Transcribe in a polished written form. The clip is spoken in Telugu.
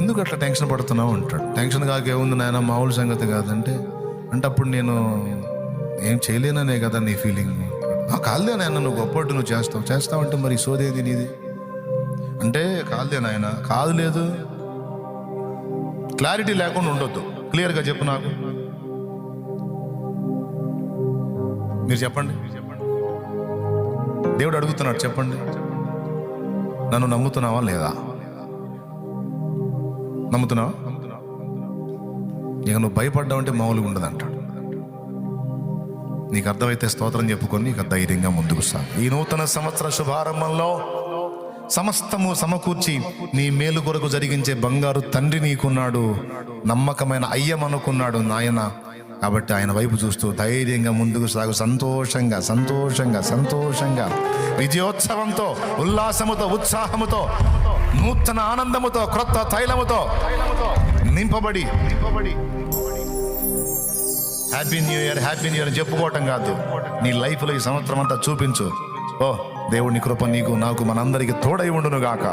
ఎందుకు అట్లా టెన్షన్ పడుతున్నావు అంటాడు. టెన్షన్ కాక ఏముంది నాయన, మామూలు సంగతి కాదంటే అప్పుడు నేను ఏం చేయలేననే కదా నీ ఫీలింగ్. కాదులే నాయన, నువ్వు గొప్పట్టు నువ్వు చేస్తావంటే మరి సోదేది నీది అంటే, కాదులే నాయన, కాదు లేదు, క్లారిటీ లేకుండా ఉండొద్దు. క్లియర్గా చెప్పు నాకు, మీరు చెప్పండి. దేవుడు అడుగుతున్నాడు, చెప్పండి, నన్ను నమ్ముతున్నావా లేదా? నమ్ముతున్నావా? ఇక నువ్వు భయపడ్డావంటే మామూలుగా ఉండదు అంటాడు. నీకు అర్థమైతే స్తోత్రం చెప్పుకొని నీకు ధైర్యంగా ముందుకు సాగు. ఈ నూతన సంవత్సర శుభారంభంలో సమస్తము సమకూర్చి నీ మేలు కొరకు జరిగించే బంగారు తండ్రి నీకున్నాడు, నమ్మకమైన అయ్యమనుకున్నాడు నాయన. కాబట్టి ఆయన వైపు చూస్తూ ధైర్యంగా ముందుకు సాగు. సంతోషంగా సంతోషంగా సంతోషంగా విజయోత్సవంతో, ఉల్లాసముతో, ఉత్సాహముతో, నూతన ఆనందముతో, క్రొత్త తైలముతో నింపబడి happy new year, happy new year అని చెప్పుకోవటం కాదు, నీ లైఫ్లో ఈ సంవత్సరం అంతా చూపించు. ఓ దేవుని కృప నీకు నాకు మనందరికీ తోడై ఉండును గాక.